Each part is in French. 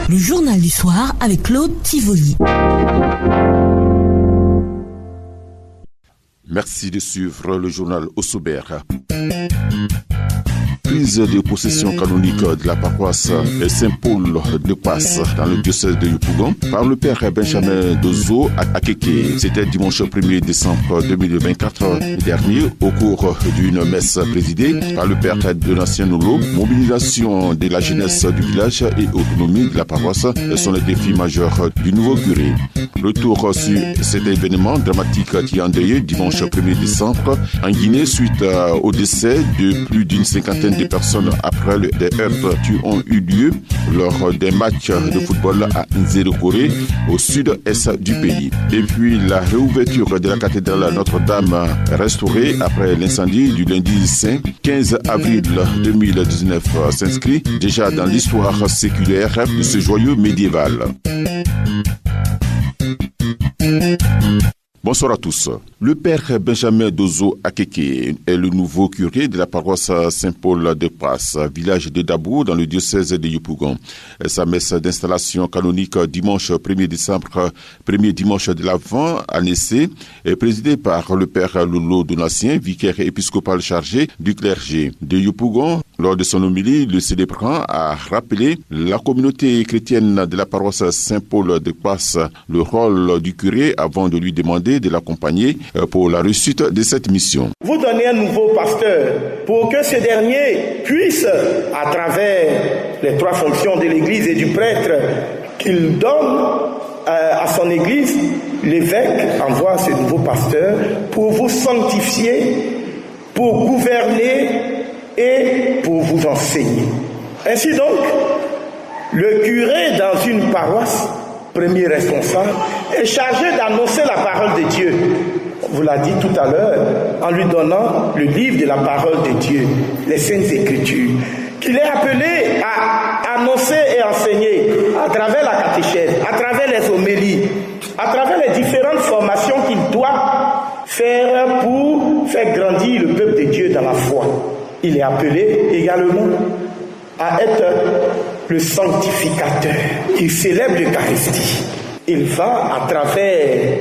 Le journal du soir avec Claude Tivoli. Merci de suivre le journal Osobert. Prise de possession canonique de la paroisse Saint-Paul de Passe dans le diocèse de Yopougon par le père Benjamin Dozo à Kéké. C'était dimanche 1er décembre 2024 dernier au cours d'une messe présidée par le père Donatien Nolo. Mobilisation de la jeunesse du village et autonomie de la paroisse sont les défis majeurs du nouveau curé. Retour sur cet événement dramatique qui a endeuillé dimanche 1er décembre en Guinée suite au décès de plus d'une cinquantaine de personnes après des heurts qui ont eu lieu lors des matchs de football à Nzérekore au sud-est du pays. Et puis la réouverture de la cathédrale Notre-Dame restaurée après l'incendie du lundi saint 15 avril 2019 s'inscrit déjà dans l'histoire séculaire de ce joyau médiéval. Bonsoir à tous. Le père Benjamin Dozo Akeke est le nouveau curé de la paroisse Saint-Paul de Passe, village de Dabo dans le diocèse de Yopougon. Sa messe d'installation canonique dimanche 1er décembre, premier dimanche de l'Avent à Nessé, est présidée par le père Lolo Donatien, vicaire épiscopal chargé du clergé de Yopougon. Lors de son homélie, le célébrant a rappelé la communauté chrétienne de la paroisse Saint-Paul de Passe, le rôle du curé avant de lui demander de l'accompagner pour la réussite de cette mission. Vous donnez un nouveau pasteur pour que ce dernier puisse, à travers les trois fonctions de l'Église et du prêtre qu'il donne à son Église, l'évêque envoie ce nouveau pasteur pour vous sanctifier, pour gouverner et pour vous enseigner. Ainsi donc, le curé dans une paroisse, premier responsable, est chargé d'annoncer la parole de Dieu. On vous l'a dit tout à l'heure, en lui donnant le livre de la parole de Dieu, les Saintes Écritures, qu'il est appelé à annoncer et enseigner à travers la catéchèse, à travers les homélies, à travers les différentes formations qu'il doit faire pour faire grandir le peuple de Dieu dans la foi. Il est appelé également à être le sanctificateur. Il célèbre l'Eucharistie. Il va, à travers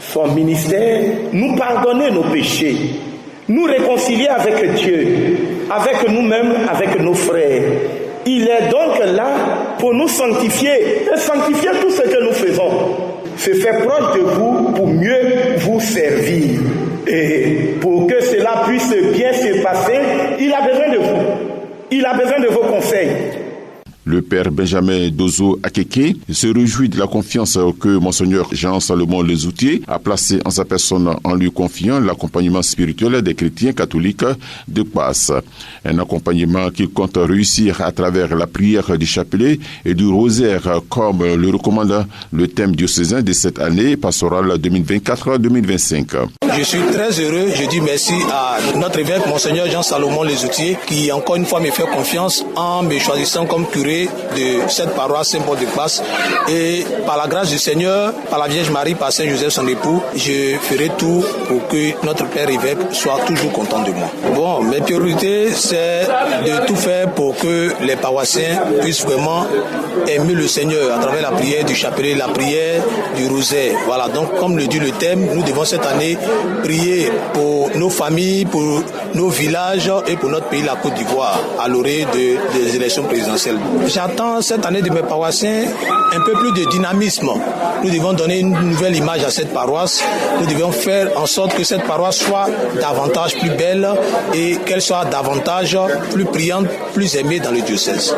son ministère, nous pardonner nos péchés, nous réconcilier avec Dieu, avec nous-mêmes, avec nos frères. Il est donc là pour nous sanctifier et sanctifier tout ce que nous faisons. Se faire proche de vous pour mieux vous servir. Et pour que cela puisse bien se passer, il a besoin de vous. Il a besoin de vos conseils. Le père Benjamin Dozo Akeke se réjouit de la confiance que Monseigneur Jean-Salomon Lezoutier a placée en sa personne en lui confiant l'accompagnement spirituel des chrétiens catholiques de Passe. Un accompagnement qu'il compte réussir à travers la prière du chapelet et du rosaire, comme le recommande le thème diocésain de cette année pastorale 2024-2025. Je suis très heureux, je dis merci à notre évêque Monseigneur Jean-Salomon Lezoutier qui encore une fois me fait confiance en me choisissant comme curé de cette paroisse Saint-Paul de Passe, et par la grâce du Seigneur, par la Vierge Marie, par Saint-Joseph son époux, je ferai tout pour que notre Père évêque soit toujours content de moi. Bon, mes priorités, c'est de tout faire pour que les paroissiens puissent vraiment aimer le Seigneur à travers la prière du chapelet, la prière du rosaire. Voilà, donc comme le dit le thème, nous devons cette année prier pour nos familles, pour nos villages et pour notre pays, la Côte d'Ivoire, à l'orée des élections présidentielles. J'attends cette année de mes paroissiens un peu plus de dynamisme. Nous devons donner une nouvelle image à cette paroisse. Nous devons faire en sorte que cette paroisse soit davantage plus belle et qu'elle soit davantage plus brillante, plus aimée dans le diocèse.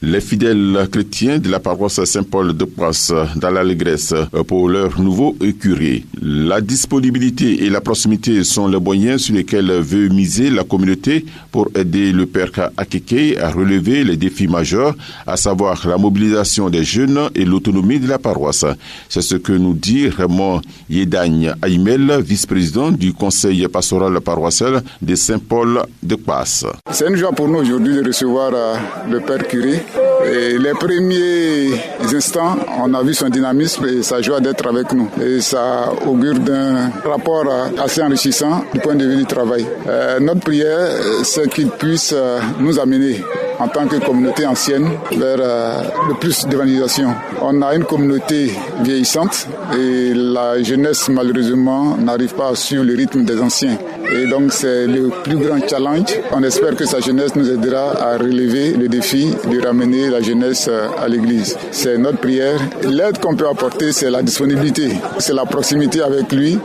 Les fidèles chrétiens de la paroisse Saint-Paul de Passe dans l'allégresse pour leur nouveau curé. La disponibilité et la proximité sont les moyens sur lesquels veut miser la communauté pour aider le père Akeke à relever les défis majeurs, à savoir la mobilisation des jeunes et l'autonomie de la paroisse. C'est ce que nous dit Raymond Yedagne Aïmel, vice-président du conseil pastoral paroissial de Saint-Paul de Passe. C'est une joie pour nous aujourd'hui de recevoir le père curé. Et les premiers instants, on a vu son dynamisme et sa joie d'être avec nous. Et ça augure d'un rapport assez enrichissant du point de vue du travail. Notre prière, c'est qu'il puisse nous amener en tant que communauté ancienne vers le plus d'évangélisation. On a une communauté vieillissante et la jeunesse malheureusement n'arrive pas à suivre le rythme des anciens. Et donc c'est le plus grand challenge. On espère que sa jeunesse nous aidera à relever le défi de ramener la jeunesse à l'église. C'est notre prière. L'aide qu'on peut apporter, c'est la disponibilité, c'est la proximité avec lui,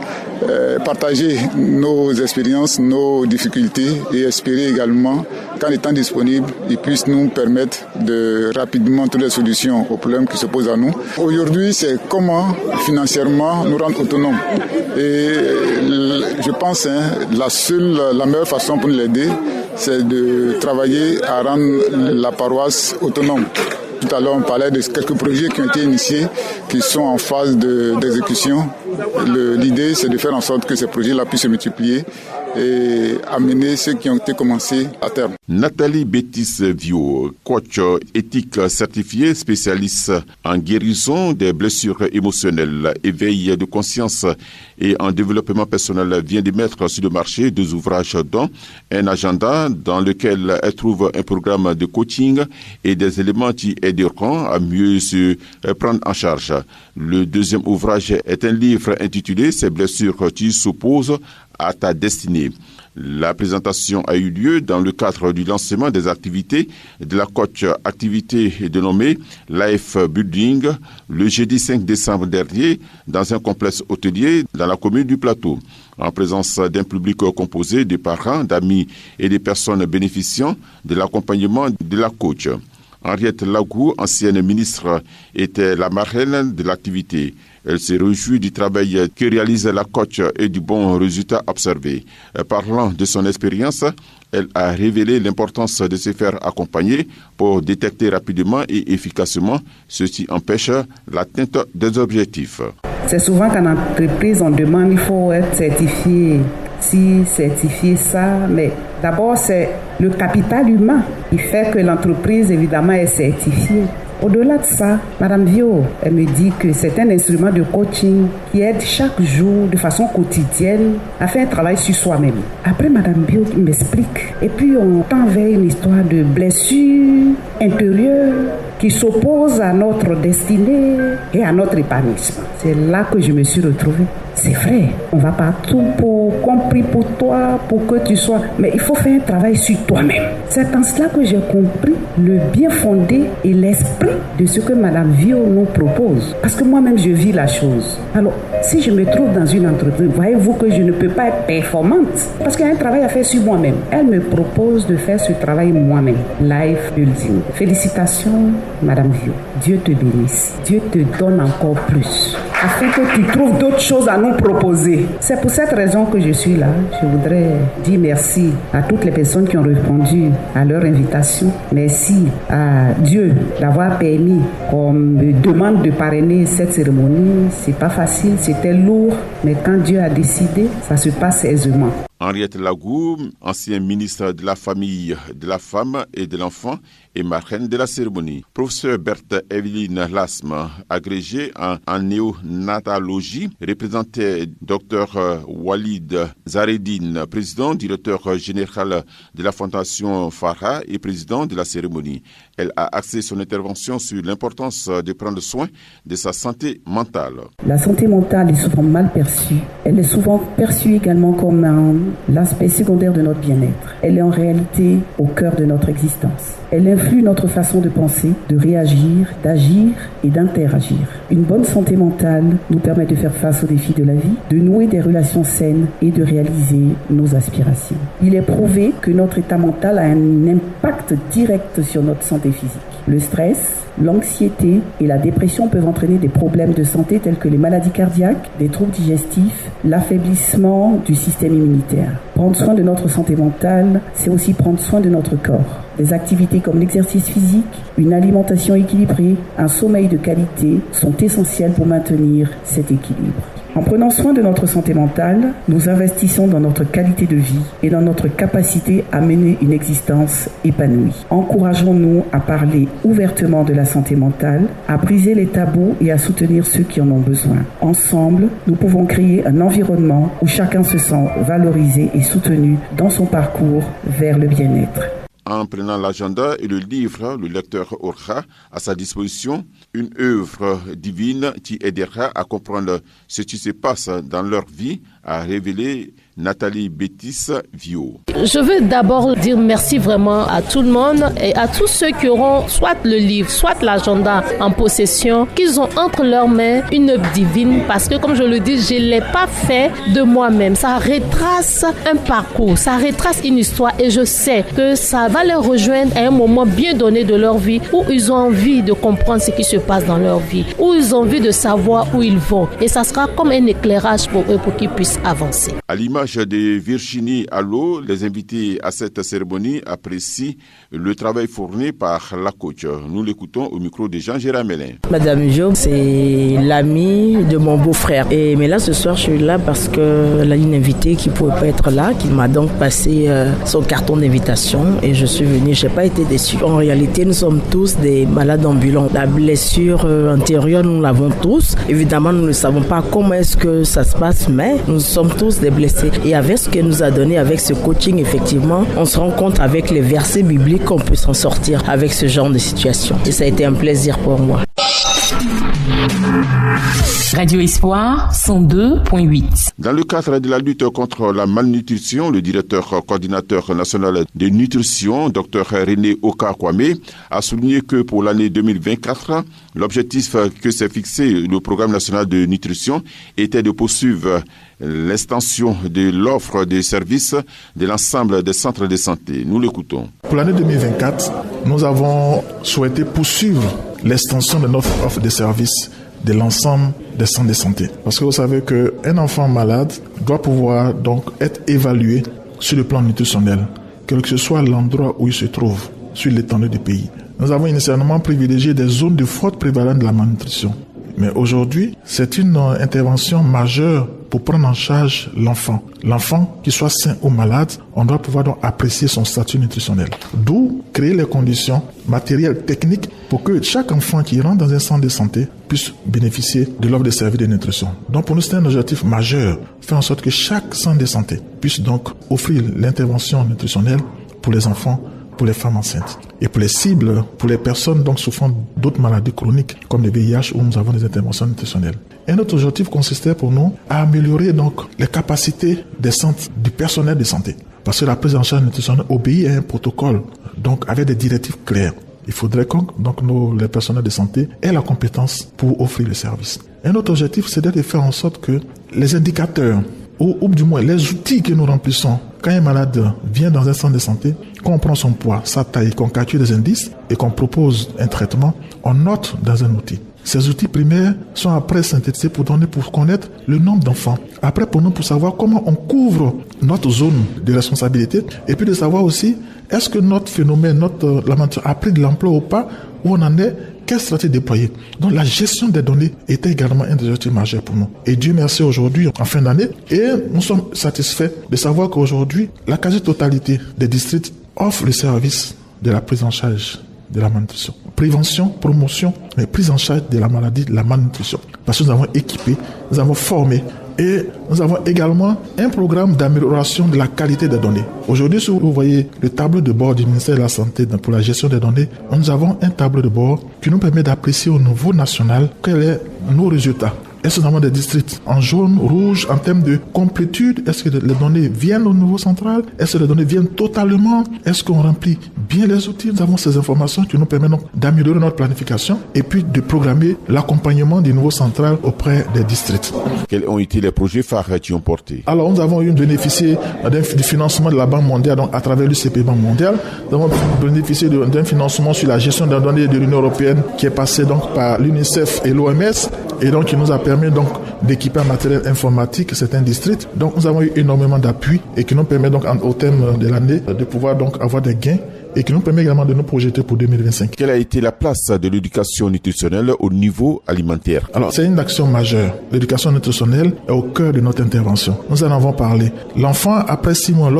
partager nos expériences, nos difficultés et espérer également qu'en étant disponible, il puisse nous permettre de rapidement trouver des solutions aux problèmes qui se posent à nous. Aujourd'hui, c'est comment financièrement nous rendre autonomes. Et je pense la meilleure façon pour nous l'aider, c'est de travailler à rendre la paroisse autonome. Tout à l'heure, on parlait de quelques projets qui ont été initiés, qui sont en phase d'exécution. L'idée, c'est de faire en sorte que ces projets-là puissent se multiplier et amener ceux qui ont été commencés à terme. Nathalie Bétis-Vio, coach éthique certifiée, spécialiste en guérison des blessures émotionnelles, éveil de conscience et en développement personnel, vient de mettre sur le marché 2 ouvrages dont un agenda dans lequel elle trouve un programme de coaching et des éléments qui aideront à mieux se prendre en charge. Le deuxième ouvrage est un livre intitulé « Ces blessures qui s'opposent à ta destinée ». La présentation a eu lieu dans le cadre du lancement des activités de la coach activité dénommée Life Building le jeudi 5 décembre dernier dans un complexe hôtelier dans la commune du Plateau, en présence d'un public composé de parents, d'amis et de personnes bénéficiant de l'accompagnement de la coach. Henriette Lagou, ancienne ministre, était la marraine de l'activité. Elle s'est réjouie du travail que réalise la coach et du bon résultat observé. Parlant de son expérience, elle a révélé l'importance de se faire accompagner pour détecter rapidement et efficacement ce qui empêche l'atteinte des objectifs. C'est souvent qu'en entreprise, on demande il faut être certifié, certifié ça, mais d'abord c'est le capital humain qui fait que l'entreprise évidemment est certifiée. Au-delà de ça, Madame Vio, elle me dit que c'est un instrument de coaching qui aide chaque jour, de façon quotidienne, à faire un travail sur soi-même. Après, Madame Vio m'explique. Et puis, on tend vers une histoire de blessure intérieure qui s'oppose à notre destinée et à notre épanouissement. C'est là que je me suis retrouvée. C'est vrai, on va partout compris pour toi, pour que tu sois... Mais il faut faire un travail sur toi-même. C'est en cela que j'ai compris le bien fondé et l'esprit de ce que Madame Vio nous propose. Parce que moi-même, je vis la chose. Alors, si je me trouve dans une entreprise, voyez-vous que je ne peux pas être performante. Parce qu'il y a un travail à faire sur moi-même. Elle me propose de faire ce travail moi-même. Life Building. Félicitations, Madame Vio. Dieu te bénisse. Dieu te donne encore plus. Afin que tu trouves d'autres choses à nous proposer. C'est pour cette raison que je suis là. Je voudrais dire merci à toutes les personnes qui ont répondu à leur invitation. Merci à Dieu d'avoir permis qu'on me demande de parrainer cette cérémonie. C'est pas facile, c'était lourd, mais quand Dieu a décidé, ça se passe aisément. Henriette Lagou, ancien ministre de la Famille, de la Femme et de l'Enfant et marraine de la cérémonie. Professeur Berthe Evelyne Lasme, agrégée en néonatologie, représentait Dr Walid Zaredine, président, directeur général de la Fondation Farah et président de la cérémonie. Elle a axé son intervention sur l'importance de prendre soin de sa santé mentale. La santé mentale est souvent mal perçue. Elle est souvent perçue également comme l'aspect secondaire de notre bien-être. Elle est en réalité au cœur de notre existence. Elle influe notre façon de penser, de réagir, d'agir et d'interagir. Une bonne santé mentale nous permet de faire face aux défis de la vie, de nouer des relations saines et de réaliser nos aspirations. Il est prouvé que notre état mental a un impact direct sur notre santé physique. Le stress, l'anxiété et la dépression peuvent entraîner des problèmes de santé tels que les maladies cardiaques, des troubles digestifs, l'affaiblissement du système immunitaire. Prendre soin de notre santé mentale, c'est aussi prendre soin de notre corps. Des activités comme l'exercice physique, une alimentation équilibrée, un sommeil de qualité sont essentiels pour maintenir cet équilibre. En prenant soin de notre santé mentale, nous investissons dans notre qualité de vie et dans notre capacité à mener une existence épanouie. Encourageons-nous à parler ouvertement de la santé mentale, à briser les tabous et à soutenir ceux qui en ont besoin. Ensemble, nous pouvons créer un environnement où chacun se sent valorisé et soutenu dans son parcours vers le bien-être. En prenant l'agenda et le livre, le lecteur aura à sa disposition une œuvre divine qui aidera à comprendre ce qui se passe dans leur vie, a révélé Nathalie Bétis Vio. Je veux d'abord dire merci vraiment à tout le monde et à tous ceux qui auront soit le livre, soit l'agenda en possession, qu'ils ont entre leurs mains une œuvre divine, parce que comme je le dis, je ne l'ai pas fait de moi-même. Ça retrace un parcours, ça retrace une histoire et je sais que ça va les rejoindre à un moment bien donné de leur vie où ils ont envie de comprendre ce qui se passe dans leur vie, où ils ont envie de savoir où ils vont. Et ça sera comme un éclairage pour eux pour qu'ils puissent avancer. À l'image de Virginie Allo, les invités à cette cérémonie apprécient le travail fourni par la coach. Nous l'écoutons au micro de Jean-Gérard Mélin. Madame Job, c'est l'amie de mon beau-frère. Mais là, ce soir, je suis là parce qu'elle a une invitée qui ne pouvait pas être là, qui m'a donc passé son carton d'invitation et je suis venue. Je n'ai pas été déçue. En réalité, nous sommes tous des malades ambulants. La blessure antérieure, nous l'avons tous. Évidemment, nous ne savons pas comment est-ce que ça se passe, mais nous sommes tous des blessés. Et avec ce qu'elle nous a donné, avec ce coaching, effectivement, on se rend compte avec les versets bibliques qu'on peut s'en sortir avec ce genre de situation. Et ça a été un plaisir pour moi. Radio Espoir 102.8. Dans le cadre de la lutte contre la malnutrition, le directeur coordinateur national de nutrition, Dr René Oka-Kwame, a souligné que pour l'année 2024, l'objectif que s'est fixé le programme national de nutrition était de poursuivre l'extension de l'offre de services de l'ensemble des centres de santé. Nous l'écoutons. Pour l'année 2024, nous avons souhaité poursuivre l'extension de notre offre de services de l'ensemble des centres de santé. Parce que vous savez qu'un enfant malade doit pouvoir donc être évalué sur le plan nutritionnel, quel que soit l'endroit où il se trouve, sur l'étendue du pays. Nous avons initialement privilégié des zones de forte prévalence de la malnutrition. Mais aujourd'hui, c'est une intervention majeure pour prendre en charge l'enfant. L'enfant, qu'il soit sain ou malade, on doit pouvoir donc apprécier son statut nutritionnel. D'où créer les conditions matérielles, techniques, pour que chaque enfant qui rentre dans un centre de santé puisse bénéficier de l'offre de services de nutrition. Donc pour nous, c'est un objectif majeur, faire en sorte que chaque centre de santé puisse donc offrir l'intervention nutritionnelle pour les enfants, pour les femmes enceintes. Et pour les cibles, pour les personnes donc souffrant d'autres maladies chroniques, comme le VIH, où nous avons des interventions nutritionnelles. Un autre objectif consistait pour nous à améliorer donc les capacités des centres, du personnel de santé. Parce que la prise en charge nutritionnelle obéit à un protocole, donc avec des directives claires. Il faudrait que donc les personnels de santé aient la compétence pour offrir le service. Un autre objectif, c'est de faire en sorte que les indicateurs, ou du moins les outils que nous remplissons, quand un malade vient dans un centre de santé, qu'on prend son poids, sa taille, qu'on calcule des indices et qu'on propose un traitement, on note dans un outil. Ces outils primaires sont après synthétisés pour connaître le nombre d'enfants. Après pour nous, pour savoir comment on couvre notre zone de responsabilité et puis de savoir aussi est-ce que notre phénomène, notre lamentation a pris de l'ampleur ou pas, où on en est, quelle stratégie déployer. Donc la gestion des données était également un des objectifs majeurs pour nous. Et Dieu merci aujourd'hui, en fin d'année, et nous sommes satisfaits de savoir qu'aujourd'hui, la quasi-totalité des districts offrent le service de la prise en charge de la malnutrition. Prévention, promotion, mais prise en charge de la maladie, de la malnutrition. Parce que nous avons équipé, nous avons formé et nous avons également un programme d'amélioration de la qualité des données. Aujourd'hui, si vous voyez le tableau de bord du ministère de la Santé pour la gestion des données, nous avons un tableau de bord qui nous permet d'apprécier au niveau national quels sont nos résultats. Est-ce que nous avons des districts en jaune, rouge, en termes de complétude? Est-ce que les données viennent au niveau central? Est-ce que les données viennent totalement? Est-ce qu'on remplit bien les outils? Nous avons ces informations qui nous permettent donc d'améliorer notre planification et puis de programmer l'accompagnement du niveau central auprès des districts. Quels ont été les projets phares qui ont porté? Alors, nous avons bénéficié du financement de la Banque mondiale, donc à travers l'UCP Banque mondiale. Nous avons bénéficié d'un financement sur la gestion des données de l'Union européenne qui est passé donc par l'UNICEF et l'OMS et donc qui nous a permis donc d'équiper un matériel informatique certains districts. Donc nous avons eu énormément d'appui et qui nous permet donc au terme de l'année de pouvoir donc avoir des gains et qui nous permet également de nous projeter pour 2025. Quelle a été la place de l'éducation nutritionnelle au niveau alimentaire? Alors, c'est une action majeure. L'éducation nutritionnelle est au cœur de notre intervention. Nous en avons parlé. L'enfant, après 6 mois,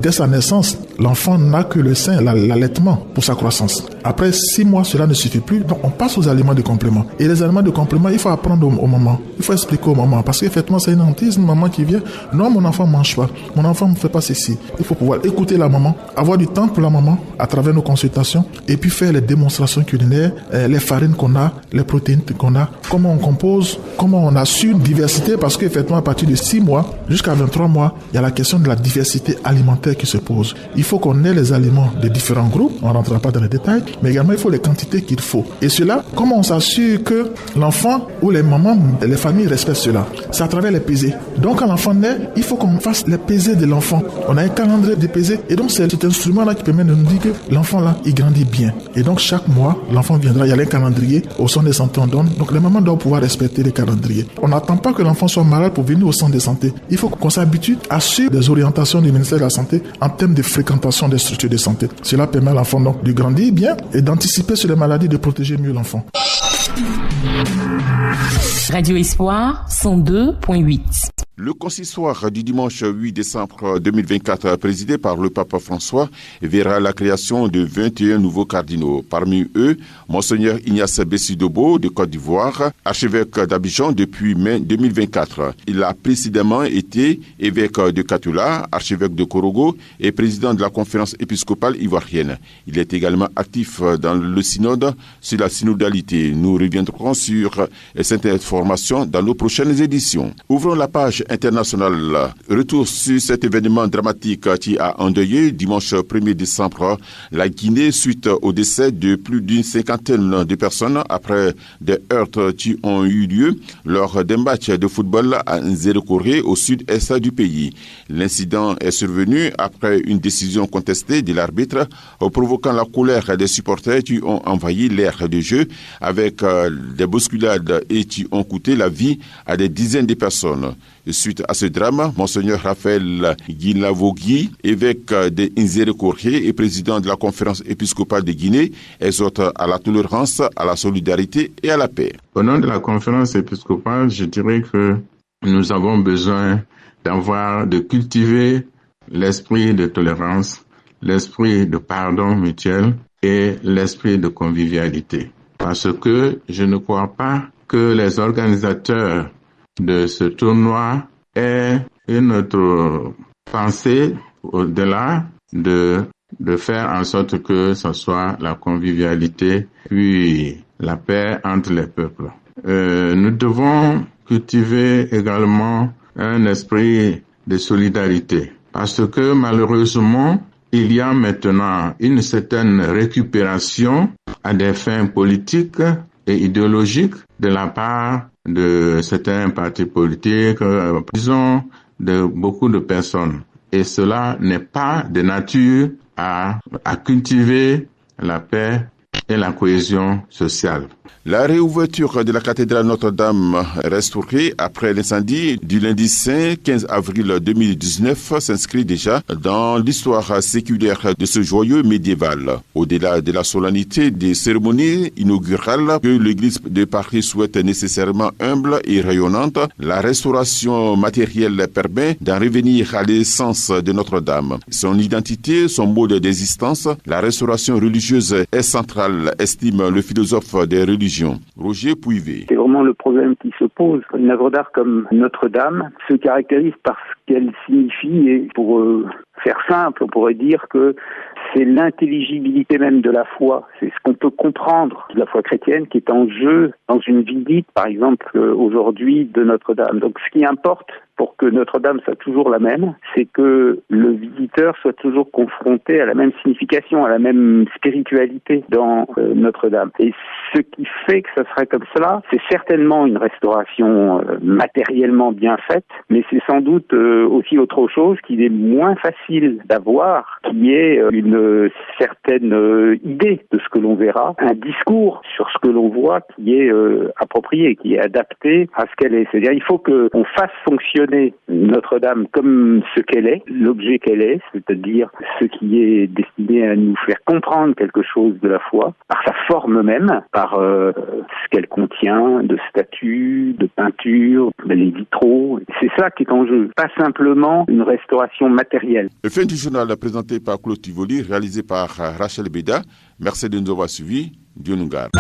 dès sa naissance, l'enfant n'a que le sein, l'allaitement pour sa croissance. Après 6 mois, cela ne suffit plus. Donc, on passe aux aliments de complément. Et les aliments de complément, il faut apprendre au maman. Il faut expliquer au maman. Parce qu'effectivement, c'est une hantise, une maman qui vient. Non, mon enfant ne mange pas. Mon enfant ne fait pas ceci. Il faut pouvoir écouter la maman, avoir du temps pour la maman, à travers nos consultations et puis faire les démonstrations culinaires, les farines qu'on a, les protéines qu'on a, comment on compose, comment on assure une diversité, parce qu'effectivement à partir de 6 mois jusqu'à 23 mois, il y a la question de la diversité alimentaire qui se pose. Il faut qu'on ait les aliments de différents groupes, on ne rentrera pas dans les détails, mais également il faut les quantités qu'il faut. Et cela, comment on s'assure que l'enfant ou les mamans, les familles respectent cela? C'est à travers les pesées. Donc quand l'enfant naît, il faut qu'on fasse les pesées de l'enfant. On a un calendrier de pesées et donc c'est cet instrument-là qui permet de nous dire que l'enfant là, il grandit bien. Et donc chaque mois, l'enfant viendra, il y a un calendrier, au centre de santé on donne. Donc les mamans doivent pouvoir respecter les calendriers. On n'attend pas que l'enfant soit malade pour venir au centre de santé. Il faut qu'on s'habitue à suivre des orientations du ministère de la Santé en termes de fréquentation des structures de santé. Cela permet à l'enfant donc de grandir bien et d'anticiper sur les maladies, de protéger mieux l'enfant. Radio Espoir 102.8. Le consistoire du dimanche 8 décembre 2024, présidé par le pape François, verra la création de 21 nouveaux cardinaux. Parmi eux, Monseigneur Ignace Bessi-Dobo de Côte d'Ivoire, archevêque d'Abidjan depuis mai 2024. Il a précédemment été évêque de Katoula, archevêque de Korogo et président de la conférence épiscopale ivoirienne. Il est également actif dans le synode sur la synodalité. Nous reviendrons sur cette information dans nos prochaines éditions. Ouvrons la page internationale. Retour sur cet événement dramatique qui a endeuillé dimanche 1er décembre la Guinée suite au décès de plus d'une cinquantaine de personnes après des heurts qui ont eu lieu lors d'un match de football à Nzérékoré au sud-est du pays. L'incident est survenu après une décision contestée de l'arbitre provoquant la colère des supporters qui ont envahi l'aire de jeu avec des bousculades et qui ont coûté la vie à des dizaines de personnes. Suite à ce drame, Monseigneur Raphaël Guilavogui, évêque de Nzérékoré et président de la conférence épiscopale de Guinée, exhorte à la tolérance, à la solidarité et à la paix. Au nom de la conférence épiscopale, je dirais que nous avons besoin de cultiver l'esprit de tolérance, l'esprit de pardon mutuel et l'esprit de convivialité. Parce que je ne crois pas que les organisateurs de ce tournoi aient une autre pensée au-delà de faire en sorte que ce soit la convivialité puis la paix entre les peuples. Nous devons cultiver également un esprit de solidarité parce que malheureusement, il y a maintenant une certaine récupération à des fins politiques et idéologiques de la part de certains partis politiques, disons de beaucoup de personnes. Et cela n'est pas de nature à cultiver la paix et la cohésion sociale. La réouverture de la cathédrale Notre-Dame restaurée après l'incendie du lundi saint 15 avril 2019 s'inscrit déjà dans l'histoire séculaire de ce joyeux médiéval. Au-delà de la solennité des cérémonies inaugurales que l'Église de Paris souhaite nécessairement humble et rayonnante, la restauration matérielle permet d'en revenir à l'essence de Notre-Dame. Son identité, son mode d'existence, la restauration religieuse est centrale, estime le philosophe des religions. Roger Pouivet. C'est vraiment le problème qui se pose. Une œuvre d'art comme Notre-Dame se caractérise par ce qu'elle signifie et pour faire simple, on pourrait dire que c'est l'intelligibilité même de la foi. C'est ce qu'on peut comprendre de la foi chrétienne qui est en jeu dans une visite, par exemple, aujourd'hui de Notre-Dame. Donc ce qui importe pour que Notre-Dame soit toujours la même, c'est que le visiteur soit toujours confronté à la même signification, à la même spiritualité dans Notre-Dame. Et ce qui fait que ça serait comme cela, c'est certainement une restauration matériellement bien faite, mais c'est sans doute aussi autre chose qui est moins facile d'avoir, qui est une certaine idée de ce que l'on verra, un discours sur ce que l'on voit qui est approprié, qui est adapté à ce qu'elle est. C'est-à-dire il faut qu'on fasse fonctionner Notre-Dame comme ce qu'elle est, l'objet qu'elle est, c'est-à-dire ce qui est destiné à nous faire comprendre quelque chose de la foi, par sa forme même, par ce qu'elle contient de statues, de peintures, les vitraux. C'est ça qui est en jeu, pas simplement une restauration matérielle. Fin du journal présenté par Claude Tivoli, réalisé par Rachel Beda. Merci de nous avoir suivis. Dieu nous garde.